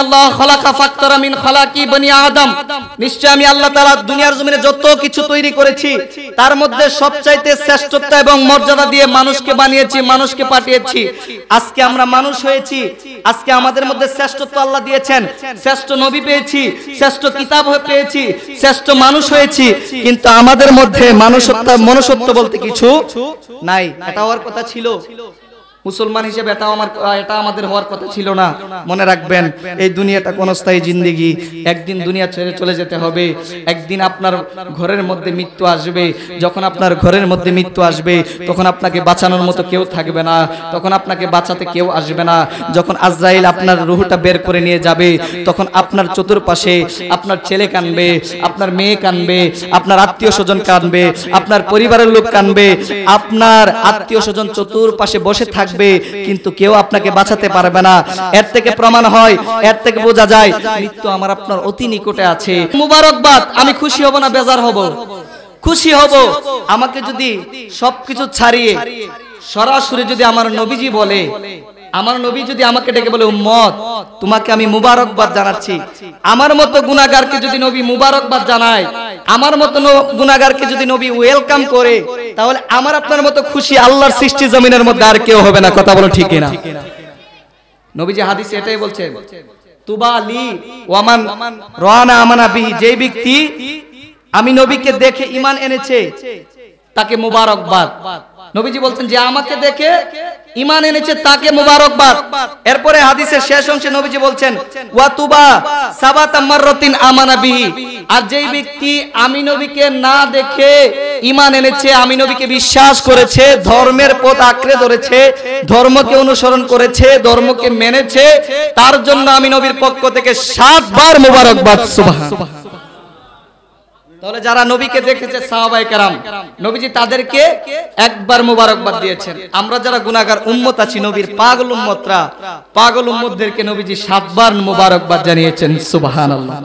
আল্লাহ খালাকা ফাকতারা মিন খালাকি বনি আদম, নিশ্চয় আমি আল্লাহ তাআলা দুনিয়ার জমিনে যত কিছু তৈরি করেছি তার মধ্যে সবচাইতে শ্রেষ্ঠত্ব এবং মর্যাদা দিয়ে মানুষকে বানিয়েছি, মানুষকে পাঠিয়েছি। আজকে আমরা মানুষ হয়েছি, আজকে আমাদের মধ্যে শ্রেষ্ঠত্ব আল্লাহ দিয়েছেন, শ্রেষ্ঠ নবী পেয়েছি, শ্রেষ্ঠ কিতাব পেয়েছি, শ্রেষ্ঠ মানুষ হয়েছি, কিন্তু আমাদের মধ্যে মনুষ্যত্ব বলতে কিছু নাই। এটা হওয়ার কথা ছিল, মুসলমান হিসেবে এটা আমাদের হওয়ার কথা ছিল না। মনে রাখবেন, এই দুনিয়াটা ক্ষণস্থায়ী জিন্দেগি, একদিন দুনিয়া ছেড়ে চলে যেতে হবে। একদিন আপনার ঘরের মধ্যে মৃত্যু আসবে। যখন আপনার ঘরের মধ্যে মৃত্যু আসবে তখন আপনাকে বাঁচানোর মতো কেউ থাকবে না, তখন আপনাকে বাঁচাতে কেউ আসবে না। যখন আজরাইল আপনার রূহটা বের করে নিয়ে যাবে তখন আপনার চতুর্পাশে আপনার ছেলে কাঁদবে, আপনার মেয়ে কাঁদবে, আপনার আত্মীয় স্বজন কাঁদবে, আপনার পরিবারের লোক কাঁদবে, আপনার আত্মীয় স্বজন চতুর্পাশে বসে থাকবে, কিন্তু কেউ আপনাকে বাঁচাতে পারবে না। এর থেকে প্রমাণ হয়, এর থেকে বোঝা যায় মৃত্যু আমার আপনার অতি নিকটে আছে। মুবারকবাদ। আমি খুশি হব না বেজার হব? খুশি হব। আমাকে যদি সবকিছু ছাড়িয়ে সরাসরি যদি আমার নবীজি বলে, আমার নবী যদি আমাকে ডেকে বলে উম্মত তোমাকে আমি মুবারকবাদ জানাচ্ছি, আমার মতো গুনাহগারকে যদি নবী মুবারকবাদ জানায়, আমার মতো গুনাহগারকে যদি নবী ওয়েলকাম করে, তাহলে আমার আপনার মতো খুশি আল্লাহর সৃষ্টি জমিনের মধ্যে আর কেউ হবে না। কথা বলো ঠিক কিনা? নবীজি হাদিসে এটাই বলছেন, তুবা লি ওয়ামান রানা আমানা বিহি, যে ব্যক্তি আমি নবীকে দেখে ঈমান এনেছে তাকে মুবারকবাদ। নবীজি বলছেন যে আমাকে দেখে ঈমান এনেছে তাকে মুবারকবাদ। এরপরে হাদিসের শেষ অংশে নবীজি বলছেন ওয়া তুবা সাবাতা মাররাতিন আমানা বিহি, আর যেই ব্যক্তি আমি নবীকে না দেখে ঈমান এনেছে, আমি নবীকে বিশ্বাস করেছে, ধর্মের পথ আঁকড়ে ধরেছে, ধর্মকে অনুসরণ করেছে, ধর্মকে মেনেছে, তার জন্য আমি নবীর পক্ষ থেকে 7 বার মুবারকবাদ। সুবহানাল্লাহ। তাহলে যারা নবীকে দেখেছে সাহাবায়ে কেরাম, নবীজি তাদেরকে একবার মুবারকবাদ দিয়েছেন। আমরা যারা গুনাহগার উম্মত আছি, নবীর পাগল উম্মতরা, পাগল উম্মতদেরকে নবীজি 7 বার মুবারকবাদ জানিয়েছেন। সুবহানাল্লাহ।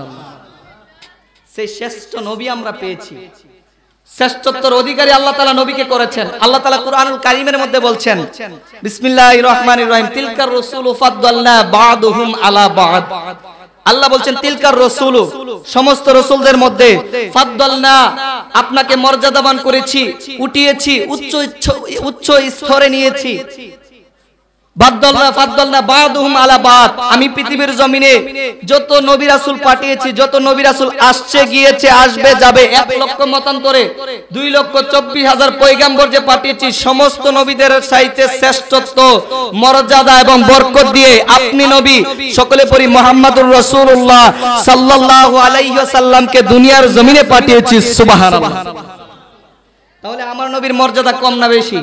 সেই শ্রেষ্ঠ নবী আমরা পেয়েছি, শ্রেষ্ঠত্বের অধিকারী আল্লাহ তাআলা নবীকে করেছেন। আল্লাহ তাআলা কুরআনুল কারীমের মধ্যে বলছেন বিসমিল্লাহির রহমানির রহিম, তিলকার রাসূলু ফাদ্দালনা বা'দুহুম আলা বা'দ। আল্লাহ বলছেন তিলকার রাসূলু, সমস্ত রাসূলদের মধ্যে, ফাদ্দালনা আপনাকে মর্যাদাবান করেছি, উঠিয়েছি, উচ্চ স্তরে নিয়েছি। ফাদ্দালনা বা'দুহুম আলা বা'দ, আমি পৃথিবীর জমিনে যত নবী রাসূল পাঠিয়েছি, যত নবী রাসূল আসছে, গিয়েছে, আসবে, যাবে, 1 লক্ষ মতান্তরে 2,24,000 পয়গাম্বর যে পাঠিয়েছি, সমস্ত নবীদের চাইতে শ্রেষ্ঠত্ব, মর্যাদা এবং বরকত দিয়ে আপনি নবী, সকলে পড়ি মুহাম্মাদুর রাসূলুল্লাহ সাল্লাল্লাহু আলাইহি ওয়াসাল্লামকে দুনিয়ার জমিনে পাঠিয়েছি। সুবহানাল্লাহ। তাহলে আমার নবীর মর্যাদা কম না বেশি?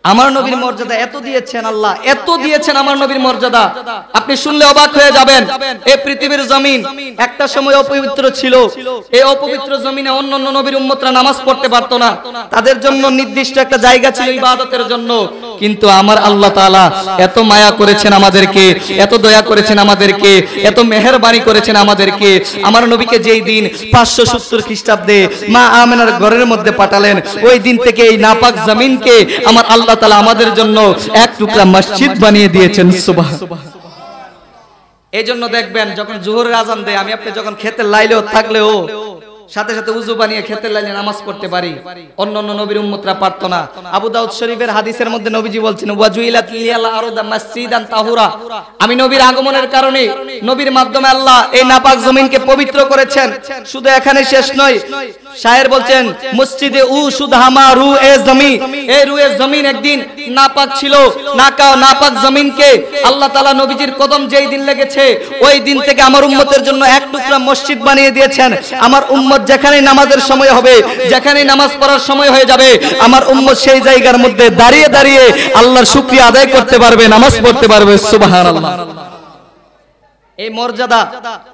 আমার নবীর মর্যাদা এত দিয়েছেন আল্লাহ, এত দিয়েছেন আমার নবীর মর্যাদা, আপনি শুনলে অবাক হয়ে যাবেন। এই পৃথিবীর জমিন একটা সময় অপবিত্র ছিল, এই অপবিত্র জমিনে অন্যান্য নবীর উম্মতরা নামাজ পড়তে পারতো না, তাদের জন্য নির্দিষ্ট একটা জায়গা ছিল ইবাদতের জন্য। কিন্তু আমার আল্লাহ তাআলা এত মায়া করেছেন আমাদেরকে, এত দয়া করেছেন আমাদেরকে, এত মেহেরবানি করেছেন আমাদেরকে। আমার নবীকে যেই দিন 570 খ্রিস্টাব্দে মা আমেনার ঘরের মধ্যে পাঠালেন, ওই দিন থেকে এই নাপাক জমিনকে আমার আল্লাহ তাআলা আমাদের জন্য এক টুকরা মসজিদ বানিয়ে দিয়েছেন। সুবহানাল্লাহ। এই জন্য দেখবেন যখন জোহরের আজান দেয়, আমি আপনি যখন খেতে লাইলেও থাকলেও সাথে সাথে উযু বানিয়ে খেতের লাইনে নামাজ পড়তে পারি, অন্যান্য নবীর উম্মতরা পারতো না। আবু দাউদ শরীফের হাদিসের মধ্যে নবীজি বলছেন ওয়াজুইলাত লিয়াল আরদা মাসজিদান তাহুরা, আমি নবীর আগমনের কারণে, নবীর মাধ্যমে আল্লাহ এই নাপাক জমিনকে পবিত্র করেছেন। শুধু এখানে শেষ নয়, শায়ের বলছেন মসজিদে উ সুদহামা রু এ জমি, এই রু এ জমিন একদিন নাপাক ছিল, নাপাক জমিনকে আল্লাহ তাআলা নবীজির কদম যেই দিন লেগেছে, ওই দিন থেকে আমার উম্মতের জন্য এক টুকরা মসজিদ বানিয়ে দিয়েছেন। আমার উম্মত যেখানে নামাজের সময় হবে, যেখানে নামাজ পড়ার সময় হয়ে যাবে, আমার উম্মত সেই জায়গার মধ্যে দাঁড়িয়ে দাঁড়িয়ে আল্লাহর শুকরিয়া আদায় করতে পারবে, নামাজ পড়তে পারবে। সুবহানাল্লাহ। এই মর্যাদা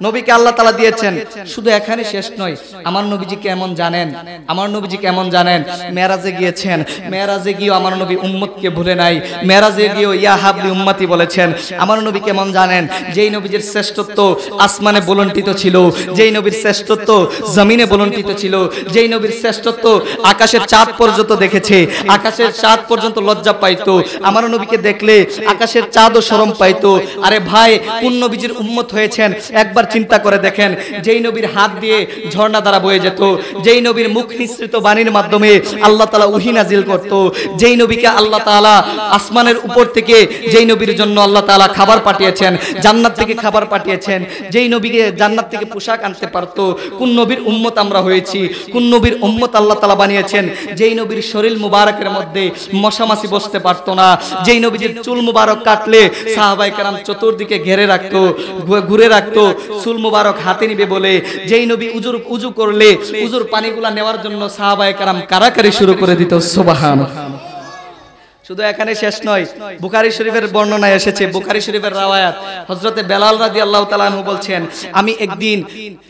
নবীকে আল্লাহ তাআলা দিয়েছেন। শুধু এখানে শেষ নয়, আমার নবীজি কেমন জানেন, আমার নবীজি কেমন জানেন, মেরাজে গিয়েছেন, মেরাজে গিয়েও আমার নবী উম্মতকে ভুলে নাই, মেরাজে গিয়েও ইয়া হাবলি উম্মতি বলেছেন। আমার নবী কেমন জানেন, যেই নবীজির শ্রেষ্ঠত্ব আসমানে বলন্টিত ছিল, যেই নবীর শ্রেষ্ঠত্ব জমিনে বলন্টিত ছিল, যেই নবীর শ্রেষ্ঠত্ব আকাশের চাঁদ পর্যন্ত দেখেছে, আকাশের চাঁদ পর্যন্ত লজ্জা পাইতো, আমার নবীকে দেখলে আকাশের চাঁদও শরম পাইতো। আরে ভাই, কোন নবীজির উম্মত উম্মত হয়েছেন, একবার চিন্তা করে দেখেন, যেই নবীর হাত দিয়ে ঝর্ণা দ্বারা বয়ে যেত, যেই নবীর মুখ নিঃসৃত বাণীর মাধ্যমে আল্লাহ তাআলা ওহী নাজিল করত, যেই নবীকে আল্লাহ তাআলা আসমানের উপর থেকে, যেই নবীর জন্য আল্লাহ তাআলা খাবার পাঠিয়েছেন, জান্নাত থেকে খাবার পাঠিয়েছেন, যেই নবীকে জান্নাত থেকে পোশাক আনতে পারতো, কোন নবীর উম্মত আমরা হয়েছি, কোন নবীর উম্মত আল্লাহ তাআলা বানিয়েছেন, যেই নবীর শরীর মুবারকের মধ্যে মশামাছি বসতে পারতো না, যেই নবীর চুল মুবারক কাটলে সাহাবায়ে কেরাম চতুর্দিকে ঘিরে রাখতো, ঘুরে রাখতো, চুল মুবারক হাতে নিবে বলে, যেই নবী উজু করলে উজুর পানিগুলা নেওয়ার জন্য সাহাবায়ে কেরাম কারাকারি শুরু করে দিত। সুবহানাল্লাহ। শুধু এখানে শেষ নয়, বুখারী শরীফের বর্ণনায় এসেছে, বুখারী শরীফের রাওয়ায়াত, হযরতে বেলাল রাদিয়াল্লাহু তাআলা আনহু বলছেন, আমি একদিন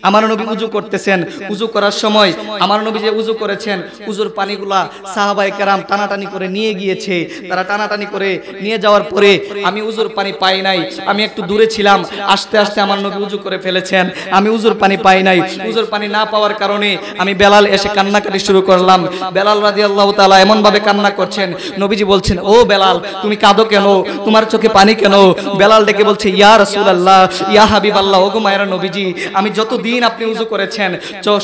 আমার নবী উজু করতেছেন, উজু করার সময় আমার নবী যে উজু করেছেন, উজুর পানিগুলা সাহাবায়ে কেরাম টানাটানি করে নিয়ে গিয়েছে। তারা টানাটানি করে নিয়ে যাওয়ার পরে আমি উজুর পানি পাই নাই, আমি একটু দূরে ছিলাম, আস্তে আস্তে আমার নবী উজু করে ফেলেছেন, আমি উজুর পানি পাই নাই। উজুর পানি না পাওয়ার কারণে আমি বেলাল এসে কান্নাকাটি শুরু করলাম। বেলাল রাদিয়াল্লাহু তাআলা এমন ভাবে কান্না করছেন, নবীজি বলছেন, ও বেলাল তুমি কাঁদো কেন, তোমার চোখে পানি কেন? বেলাল ডেকে বলছে, ইয়া রাসূলুল্লাহ, ইয়া হাবিবাল্লাহ, ওগো মায়ের নবীজি, আমি যতদিন আপনি উজু করেছেন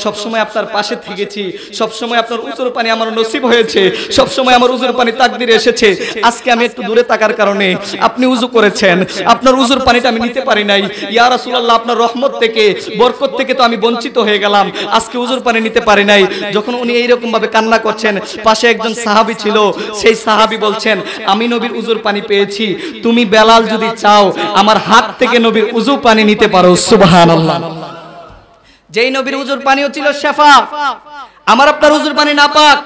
সব সময় আপনার পাশে থেকেছি, সব সময় আপনার উজুর পানি আমার নসিব হয়েছে, সব সময় আমার উজুর পানি তাকদিরে এসেছে। আজকে আমি একটু দূরে থাকার কারণে আপনি উজু করেছেন, আপনার উজুর পানিটা আমি নিতে পারি নাই। ইয়া রাসূলুল্লাহ, আপনার রহমত থেকে, বরকত থেকে তো আমি বঞ্চিত হয়ে গেলাম, আজকে উজুর পানি নিতে পারি নাই। যখন উনি এইরকম ভাবে কান্না করছেন, পাশে একজন সাহাবী ছিল, সেই সাহাবী বলছেন, আমি নবীর উজুর পানি পেয়েছি, তুমি বেলাল যদি চাও আমার হাত থেকে নবীর উজু পানি নিতে পারো। সুবহানাল্লাহ। যেই নবীর উজুর পানিও ছিল শেফা, আমার আপনার উজুর পানি নাপাক,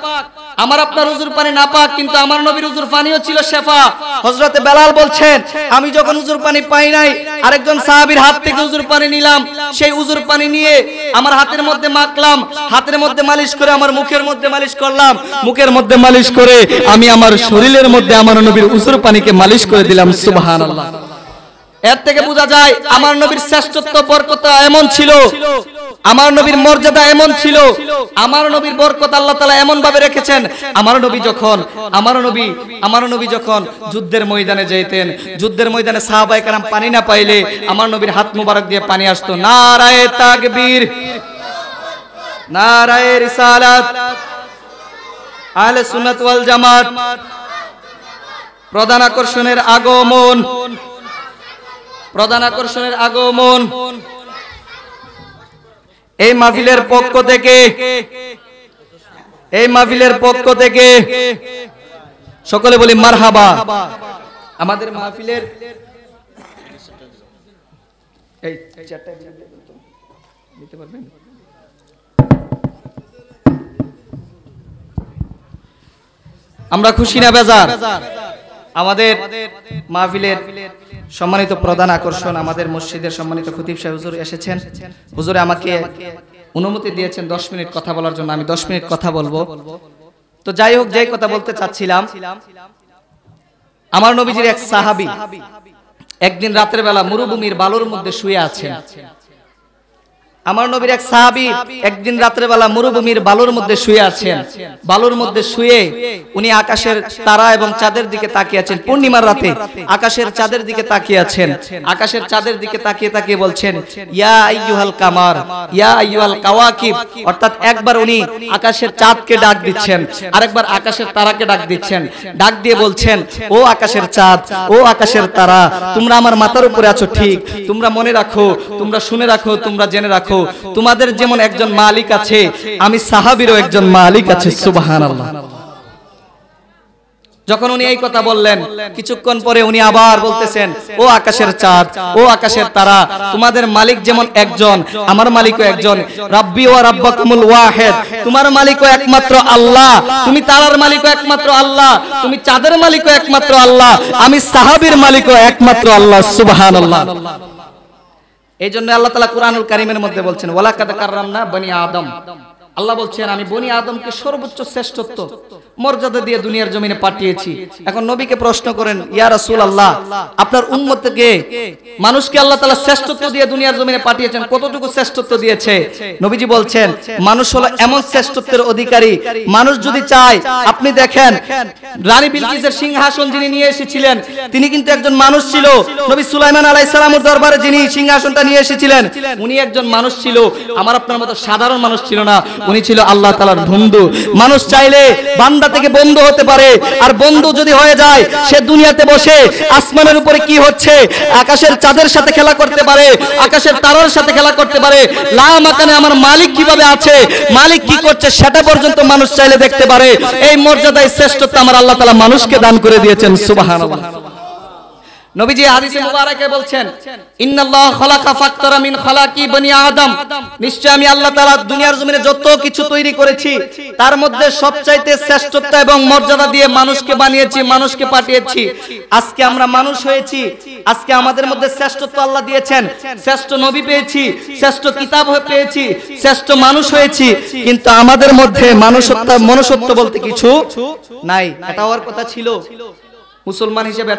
আমার আপনার উজুর পানি নাপাক, কিন্তু আমার নবীর উজুর পানিও ছিল শেফা। হযরতে বেলাল বলছেন, আমি যখন উজুর পানি পাই নাই, আরেকজন সাহাবীর হাত থেকে উজুর পানি নিলাম, সেই উজুর পানি নিয়ে আমার হাতের মধ্যে মাখলাম, হাতের মধ্যে মালিশ করে আমার মুখের মধ্যে মালিশ করলাম, মুখের মধ্যে মালিশ করে আমি আমার শরীরের মধ্যে আমার নবীর উজুর পানিকে মালিশ করে দিলাম। সুবহানাল্লাহ। এর থেকে বোঝা যায় আমার নবীর শ্রেষ্ঠত্ব, বরকত এমন ছিল, আমার নবীর মর্যাদা এমন ছিল, আমার নবীর বরকত আল্লাহ তাআলা এমন ভাবে রেখেছেন। আমার নবী যখন যুদ্ধের ময়দানে যেতেন, যুদ্ধের ময়দানে সাহাবায়ে কেরাম পানি না পাইলে আমার নবীর হাত মুবারক দিয়ে পানি আসতো। নারায়ে তাকবীর, নারায়ে রিসালাত, আহলে সুন্নাত ওয়াল জামাত। প্রধান আকর্ষণের আগমন, প্রধান আকর্ষণের আগমন। এই মাহফিলের পক্ষ থেকে, এই মাহফিলের পক্ষ থেকে সকলে বলি মারহাবা। আমাদের মাহফিলের এই চারটা নিতে পারবেন? আমরা খুশি না বেজার? আমাদের মাহফিলের সম্মানিত প্রধান আকর্ষণ, আমাদের মসজিদের সম্মানিত খতিব সাহেব হুজুর এসেছেন। হুজুরে আমাকে অনুমতি দিয়েছেন 10 মিনিট কথা বলার জন্য, আমি 10 মিনিট কথা বলবো। তো যাই হোক, যেই কথা বলতে চাচ্ছিলাম, আমার নবীজির এক সাহাবী একদিন রাতের বেলা মরুভূমির বালুর মধ্যে শুয়ে আছেন। আমার নবীর এক সাহাবী একদিন রাতের বেলা মরুভূমির বালুর মধ্যে শুয়ে আছেন। বালুর মধ্যে শুয়ে উনি আকাশের তারা এবং চাঁদের দিকে তাকিয়ে আছেন। পূর্ণিমার রাতে আকাশের চাঁদের দিকে তাকিয়ে আছেন। আকাশের চাঁদের দিকে তাকিয়ে তাকিয়ে বলছেন, ইয়া আইয়ুহাল কামার, ইয়া আইয়ুহাল কাওয়াকিব। অর্থাৎ একবার উনি আকাশের চাঁদকে ডাক দিচ্ছেন, আরেকবার আকাশের তারাকে ডাক দিচ্ছেন। ডাক দিয়ে বলছেন, ও আকাশের চাঁদ, ও আকাশের তারা, তোমরা আমার মাথার উপরে আছো ঠিক, তোমরা মনে রাখো, তোমরা শুনে রাখো, তোমরা জেনে রাখো, তোমাদের যেমন একজন মালিক আছে, আমি সাহাবীরও একজন মালিক আছে। সুবহানাল্লাহ। যখন উনি এই কথা বললেন, কিছুক্ষণ পরে উনি আবার বলতেছেন, ও আকাশের চাঁদ, ও আকাশের তারা, তোমাদের মালিক যেমন একজন, আমার মালিকও একজন। রাব্বি ওয়া রাব্বাকুমুল ওয়াহিদ, তোমার মালিকও একমাত্র আল্লাহ, তুমি তারার মালিকও একমাত্র আল্লাহ, তুমি চাঁদের মালিকও একমাত্র আল্লাহ, আমি সাহাবীর মালিকও একমাত্র আল্লাহ। সুবহানাল্লাহ। এই জন্য আল্লাহ তাআলা কুরআনুল কারীমের মধ্যে বলছেন, ওয়ালাকাদ কাররামনা বনি আদম, আল্লাহ বলছেন আমি বনি আদমকে সর্বোচ্চ শ্রেষ্ঠত্ব মর্যাদা দিয়ে দুনিয়ার জমিনে পাঠিয়েছি। এখন নবীকে প্রশ্ন করেন, ইয়া রাসূলুল্লাহ, আপনার উম্মতকে মানুষকে আল্লাহ তাআলা শ্রেষ্ঠত্ব দিয়ে দুনিয়ার জমিনে পাঠিয়েছেন, কতটুকু শ্রেষ্ঠত্ব দিয়েছে? নবীজি বলছেন মানুষ হলো এমন শ্রেষ্ঠত্বের অধিকারী, মানুষ যদি চায়, আপনি দেখেন রানী বিলকিসের সিংহাসন যিনি নিয়ে এসেছিলেন তিনি কিন্তু একজন মানুষ ছিল। নবী সুলাইমান আলাইহিস সালামের দরবারে যিনি সিংহাসনটা নিয়ে এসেছিলেন উনি একজন মানুষ ছিল, আমার আপনার মতো সাধারণ মানুষ ছিল না, উনি ছিল আল্লাহ তাআলার বন্ধু। মানুষ চাইলে বান্দা থেকে বন্ধু হতে পারে, আর বন্ধু যদি হয়ে যায় সে দুনিয়াতে বসে আসমানের উপরে কি হচ্ছে, আকাশের চাঁদের সাথে খেলা করতে পারে, আকাশের তারার সাথে খেলা করতে পারে, লা মাকানে আমার মালিক কিভাবে আছে, মালিক কি করছে সেটা পর্যন্ত মানুষ চাইলে দেখতে পারে। এই মর্যাদায় শ্রেষ্ঠত্ব আমার আল্লাহ তাআলা মানুষকে দান করে দিয়েছেন। সুবহানাল্লাহ। নবীজি হাদিসে মুবারাকে বলছেন ইন্নাল্লাহ খালাকা ফাকতারা মিন খালাকি বনি আদম, নিশ্চয় আমি আল্লাহ তাআলা দুনিয়ার জমিনে যত কিছু তৈরি করেছি তার মধ্যে সবচাইতে শ্রেষ্ঠত্ব এবং মর্যাদা দিয়ে মানুষকে বানিয়েছি, মানুষকে পাঠিয়েছি। আজকে আমরা মানুষ হয়েছি, আজকে আমাদের মধ্যে শ্রেষ্ঠত্ব আল্লাহ দিয়েছেন, শ্রেষ্ঠ নবী পেয়েছি, শ্রেষ্ঠ কিতাব পেয়েছি, শ্রেষ্ঠ মানুষ হয়েছি, কিন্তু আমাদের মধ্যে মনুষ্যত্ব বলতে কিছু নাই। এটা হওয়ার কথা ছিল, মুসলমান হিসেবে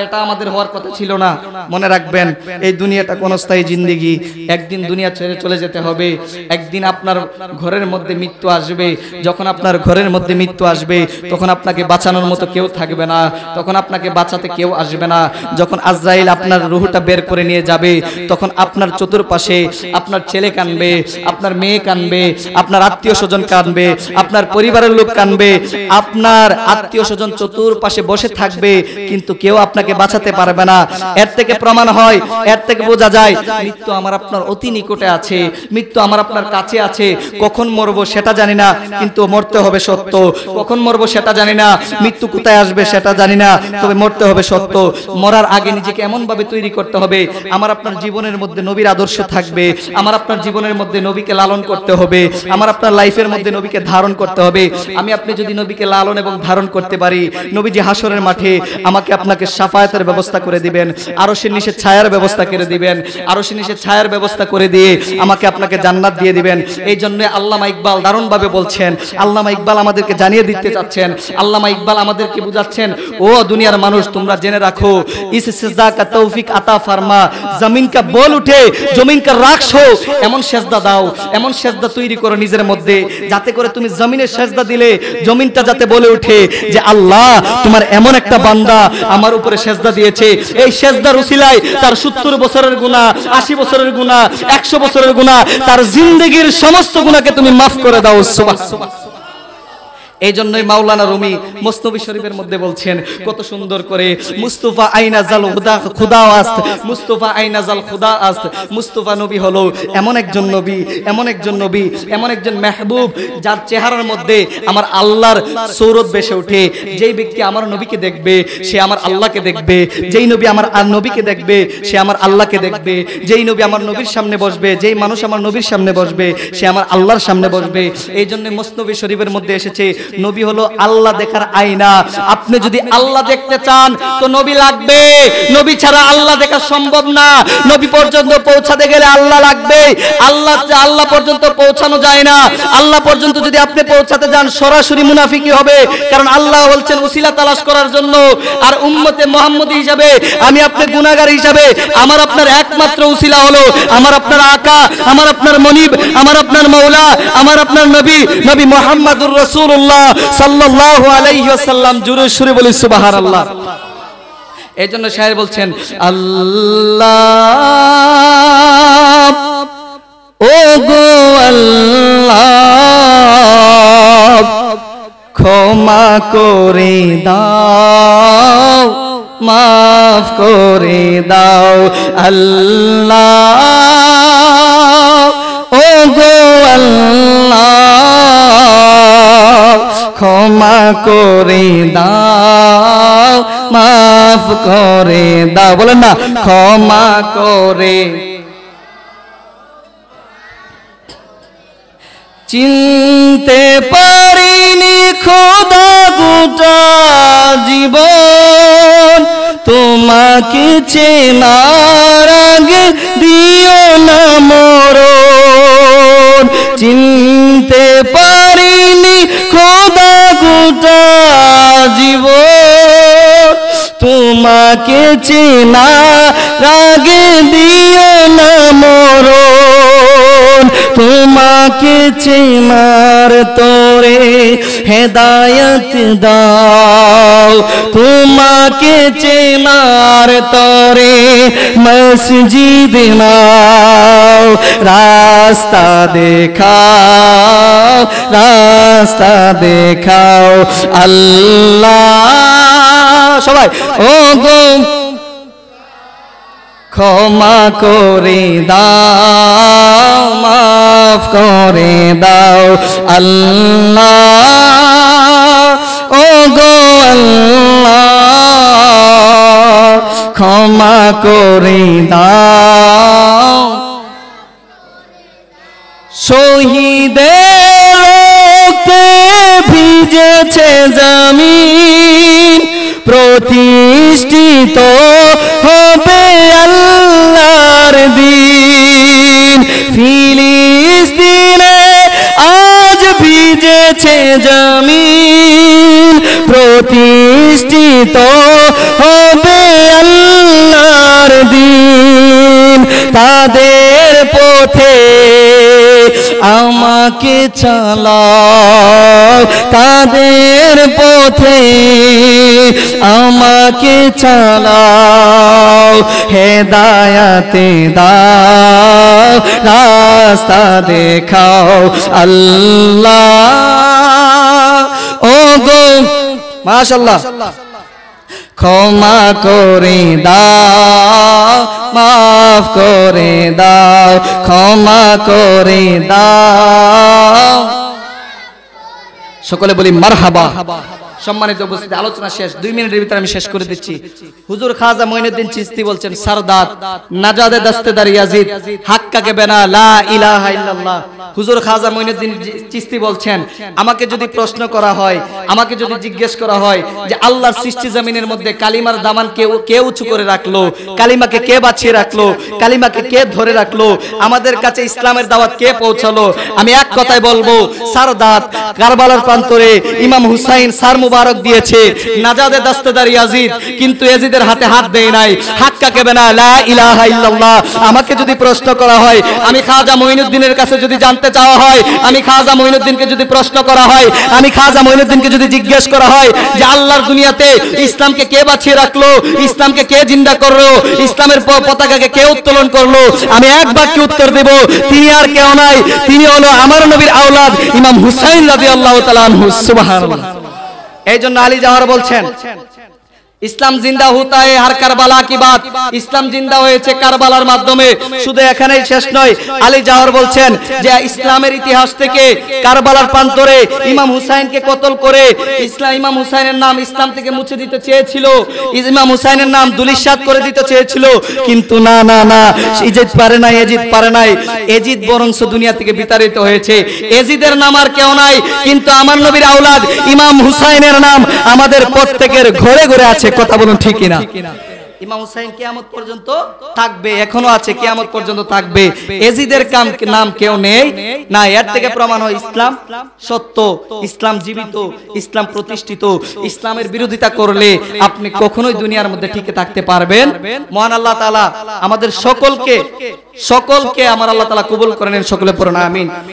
এটা আমাদের হওয়ার কথা ছিল না। মনে রাখবেন এই দুনিয়াটা ক্ষণস্থায়ী জিন্দেগি, একদিন দুনিয়া ছেড়ে চলে যেতে হবে, একদিন আপনার ঘরের মধ্যে মৃত্যু আসবে। যখন আপনার ঘরের মধ্যে মৃত্যু আসবে তখন আপনাকে বাঁচানোর মতো কেউ থাকবে না, তখন আপনাকে বাঁচাতে কেউ আসবে না। যখন আজরাইল আপনার রূহটা বের করে নিয়ে যাবে তখন আপনার চতুর্পাশে আপনার ছেলে কাঁদবে, আপনার মেয়ে কাঁদবে, আপনার আত্মীয় স্বজন কাঁদবে, আপনার পরিবারের লোক কাঁদবে, আপনার আত্মীয় স্বজন চতুর্পাশে বসে থাকবে, কিন্তু কেউ আপনাকে বাঁচাতে পারবে না। এর থেকে প্রমাণ হয়, এর থেকে বোঝা যায় মৃত্যু আমার আপনার অতি নিকটে আছে, মৃত্যু আমার আপনার কাছে আছে। কখন মরবো সেটা জানি না, কিন্তু মরতে হবে সত্য। কখন মরবো সেটা জানি না, মৃত্যু কোথায় আসবে সেটা জানি না, তবে মরতে হবে সত্য। মরার আগে নিজেকে এমন ভাবে তৈরি করতে হবে আমার আপনার জীবনের মধ্যে নবীর আদর্শ থাকবে, আমার আপনার জীবনের মধ্যে নবীকে লালন করতে হবে, আমার আপনার লাইফের মধ্যে নবীকে ধারণ করতে হবে। আমি আপনি যদি নবীকে লালন এবং ধারণ করতে পারি, নবীজি হাসরের মাঠে আমাকে আপনাকে শাফায়াতের ব্যবস্থা করে দিবেন, আরশের নিচে ছায়ার ব্যবস্থা করে দিবেন, আরশের নিচে ছায়ার ব্যবস্থা করে দিয়ে আমাকে আপনাকে জান্নাত দিয়ে দিবেন। এই জন্য আল্লামা ইকবাল দারুণ ভাবে বলছেন, আল্লামা ইকবাল আমাদেরকে জানিয়ে দিতে চাচ্ছেন, আল্লামা ইকবাল আমাদেরকে বুঝাচ্ছেন, ও দুনিয়ার মানুষ তোমরা জেনে রাখো ইস সিজদা কা তৌফিক আতা ফরমা, জমিন কা বল উঠে জমিন কা রাখস হো, এমন সেজদা দাও, এমন সেজদা তৈরি করো নিজের মধ্যে যাতে করে তুমি জমিনে সেজদা দিলে জমিনটা যাতে বলে উঠে যে আল্লাহ তোমার এমন একটা বান্দা আমার উপরে সেজদা দিয়েছে, এই সেজদার উসিলায় তার 70 বছরের গুনাহ, 80 বছরের গুনাহ, 100 বছরের গুনাহ, তার জিন্দেগীর সমস্ত গুনাহকে তুমি মাফ করে দাও। সুবহানাল্লাহ। এই জন্যই মাওলানা রুমি মসনবী শরীফের মধ্যে বলছেন কত সুন্দর করে, মুস্তাফা আইনা জাল খুদা আস্ত, মুস্তাফা আইনা জাল খুদা আস্ত। মুস্তাফা নবী হলো এমন একজন নবী, এমন একজন নবী, এমন একজন মেহবুব যার চেহারার মধ্যে আমার আল্লাহর সৌরত বেশে ওঠে। যেই ব্যক্তি আমার নবীকে দেখবে সে আমার আল্লাহকে দেখবে, যেই নবী আমার নবীকে দেখবে সে আমার আল্লাহকে দেখবে, যেই নবী আমার নবীর সামনে বসবে, যেই মানুষ আমার নবীর সামনে বসবে সে আমার আল্লাহর সামনে বসবে। এই জন্য মসনবী শরীফের মধ্যে এসেছে নবী হলো আল্লাহ দেখার আয়না। আপনি যদি আল্লাহ দেখতে চান তো নবী লাগবে, নবী ছাড়া আল্লাহ দেখা সম্ভব না। নবী পর্যন্ত পৌঁছাতে গেলে আল্লাহ লাগবে, আল্লাহ পর্যন্ত পৌঁছানো যায় না। আল্লাহ পর্যন্ত যদি আপনি পৌঁছাতে যান সরাসরি মুনাফিকি হবে, কারণ আল্লাহ বলছেন উসিলা তালাশ করার জন্য। আর উম্মতে মুহাম্মদী হিসাবে আমি আপনি গুনাহগার হিসাবে আমার আপনার একমাত্র উসিলা হলো আমার আপনার আকা, আমার আপনার মনিব, আমার আপনার মাওলা, আমার আপনার নবী, নবী মুহাম্মদুর রাসূলুল্লাহ সাল্লাল্লাহু আলাইহি ওয়াসাল্লাম। জোরে সুরে বলি সুবহানাল্লাহ। এই জন্য শায়ের বলছেন আল্লাহ ও গো আল্লাহ ক্ষমা করে দাও, মাফ করে দাও আল্লাহ ও গো আল্লাহ ক্ষমা করে দাও, মাফ করে দাও। বলেন না ক্ষমা করে। চিনতে পারিনি খোদা গোটা জীবন, তোমাকে চেনার আগে দিও না মরণ। চিনতে পারিনি খোদা গোটা জীবন, তোমাকে চেনার আগে দিও না মরণ, তোমাকে চেনার তোরে হেদায়েত দাও, তোমাকে চেনার তোরে মসজিদ নাও, রাস্তা দেখাও, রাস্তা দেখাও আল্লাহ। সবাই ও গো ক্ষমা করে দাও, মাফ করে দাও আল্লাহ, ও গো আল্লাহ ক্ষমা করে দাও। শহীদের রক্তে ভিজেছে জমিন, প্রতিষ্ঠিত হবে আল্লাহর দিন। ফিলিস্তিনে আজ ভিজেছে জমিন, প্রতিষ্ঠিত হবে আল্লাহর দিন। তাদের পথে আমাকে চালাও, তাদের পথে আমাকে চালাও, হেদায়াতে দাও, রাস্তা দেখাও আল্লাহ। ও গো মাশাআল্লাহ ক্ষমা করে দাও, মাফ করে দাও, ক্ষমা করে দাও। সকলে বলি মারহাবা। সম্মানিত উপস্থিতি, আলোচনা শেষ, 2 মিনিটের ভিতরে আমি শেষ করে দিচ্ছি। হুজুর খাজা মঈনুদ্দিন চিশতি বলছেন, সারদাত নাজাদে দস্তেদার ইয়াজিদ হাক্কাকে বেনা লা ইলাহা ইল্লাল্লাহ। হুজুর খাজা মঈনুদ্দিন চিশতি বলছেন, আমাকে যদি প্রশ্ন করা হয়, আমাকে যদি জিজ্ঞেস করা হয় যে আল্লাহর সৃষ্টি জমিনের মধ্যে কালিমার দামান কে উঁচু করে রাখলো, কালিমাকে কে বাঁচিয়ে রাখলো, কালিমাকে কে ধরে রাখলো, আমাদের কাছে ইসলামের দাওয়াত কে পৌঁছালো, আমি এক কথায় বলবো সারদাত কারবালার প্রান্তরে ইমাম হুসাইন সার মুবারক দিয়েছে নাজাদে দস্তেদার ইয়াজিদ, কিন্তু ইয়াজিদের হাতে হাত দেয় নাই। হাক্কাকে বেনা লা ইলাহা ইল্লাল্লাহ। আমাকে যদি প্রশ্ন করা হয়, আমি খাজা মঈনুদ্দিনের কাছে যদি জানতে চাওয়া হয়, আমি খাজা মঈনুদ্দিনকে যদি প্রশ্ন করা হয়, আমি খাজা মঈনুদ্দিনকে যদি জিজ্ঞেস করা হয় যে আল্লাহর দুনিয়াতে ইসলামকে কে বাঁচিয়ে রাখলো, ইসলামকে কে জিন্দা করলো, ইসলামের পতাকাকে কে উত্তোলন করলো, আমি এক বাক্যে উত্তর দেব, তিনি আর কেউ নাই, তিনি হলো আমার নবীর আওলাদ ইমাম হুসাইন রাদিয়াল্লাহু তাআলা আনহু। সুবহানাল্লাহ। এই জন্য আলী জাওহার বলছেন, ইসলাম জিন্দা হোতা है हर কারবালা কি বাত, ইসলাম জিন্দা হয়েছে কারবালার মাধ্যমে। শুধু এখানেই শেষ নয়, আলী জাওহার বলছেন যে ইসলামের ইতিহাস থেকে কারবালার প্রান্তরে ইমাম হুসাইনকে কতল করে ইমাম হুসাইনের নাম ইসলাম থেকে মুছে দিতে চেয়েছিল, ইমাম হুসাইনের নাম দুলিশাত করে দিতে চেয়েছিল, কিন্তু না না না, ইজিদ পারে নাই, এজিদ পারে নাই, এজিদ বরংস দুনিয়া থেকে বিতাড়িত হয়েছে। এজিদের নাম আর কেউ নাই, কিন্তু আমার নবীর আওলাদ ইমাম হুসাইনের নাম আমাদের প্রত্যেকের ঘরে ঘরে আছে। কথা বলুন ঠিক কিনা? ইমাম হুসাইন কিয়ামত পর্যন্ত থাকবে, এখনো আছে, কিয়ামত পর্যন্ত থাকবে। এজিদের নাম কেউ নেই না। এর থেকে প্রমাণ হয় ইসলাম সত্য, ইসলাম জীবিত, ইসলাম প্রতিষ্ঠিত। ইসলামের বিরোধিতা করলে আপনি কখনোই দুনিয়ার মধ্যে টিকে থাকতে পারবেন। মহান আল্লাহ তাআলা আমাদের সকলকে আমার আল্লাহ তাআলা কবুল করে নেন। সকলে পড়ুন আমিন।